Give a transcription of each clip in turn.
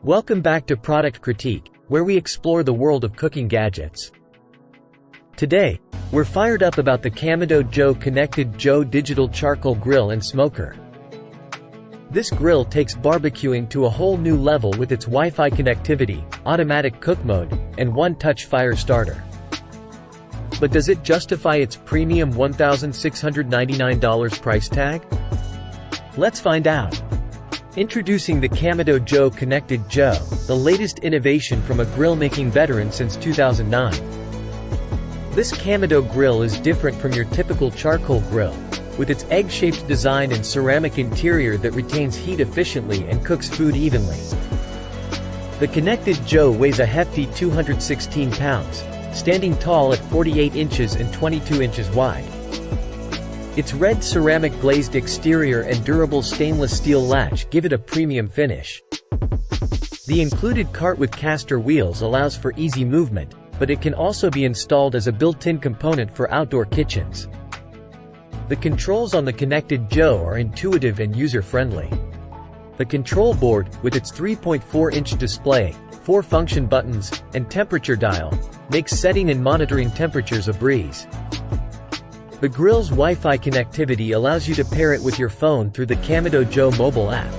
Welcome back to Product Critique, where we explore the world of cooking gadgets. Today, we're fired up about the Kamado Joe Konnected Joe Digital Charcoal Grill and Smoker. This grill takes barbecuing to a whole new level with its Wi-Fi connectivity, automatic cook mode, and one-touch fire starter. But does it justify its premium $1,699 price tag? Let's find out. Introducing the Kamado Joe Konnected Joe, the latest innovation from a grill-making veteran since 2009. This Kamado grill is different from your typical charcoal grill, with its egg-shaped design and ceramic interior that retains heat efficiently and cooks food evenly. The Konnected Joe weighs a hefty 216 pounds, standing tall at 48 inches and 22 inches wide. Its red ceramic glazed exterior and durable stainless steel latch give it a premium finish. The included cart with caster wheels allows for easy movement, but it can also be installed as a built-in component for outdoor kitchens. The controls on the Konnected Joe are intuitive and user-friendly. The control board, with its 3.4-inch display, 4 function buttons, and temperature dial, makes setting and monitoring temperatures a breeze. The grill's Wi-Fi connectivity allows you to pair it with your phone through the Kamado Joe mobile app.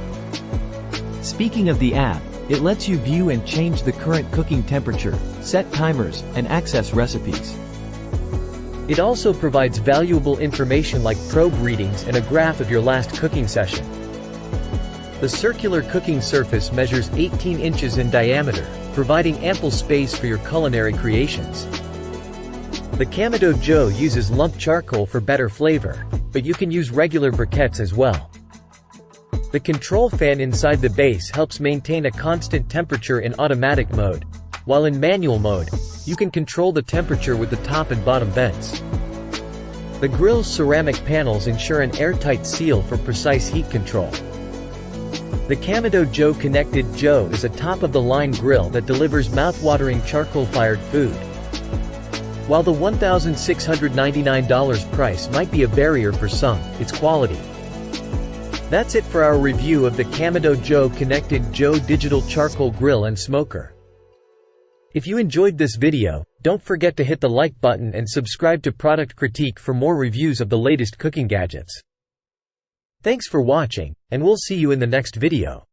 Speaking of the app, it lets you view and change the current cooking temperature, set timers, and access recipes. It also provides valuable information like probe readings and a graph of your last cooking session. The circular cooking surface measures 18 inches in diameter, providing ample space for your culinary creations. The Kamado Joe uses lump charcoal for better flavor, but you can use regular briquettes as well. The control fan inside the base helps maintain a constant temperature in automatic mode, while in manual mode, you can control the temperature with the top and bottom vents. The grill's ceramic panels ensure an airtight seal for precise heat control. The Kamado Joe Konnected Joe is a top-of-the-line grill that delivers mouth-watering charcoal-fired food. While the $1,699 price might be a barrier for some, it's quality. That's it for our review of the Kamado Joe Konnected Joe Digital Charcoal Grill and Smoker. If you enjoyed this video, don't forget to hit the like button and subscribe to Product Critique for more reviews of the latest cooking gadgets. Thanks for watching, and we'll see you in the next video.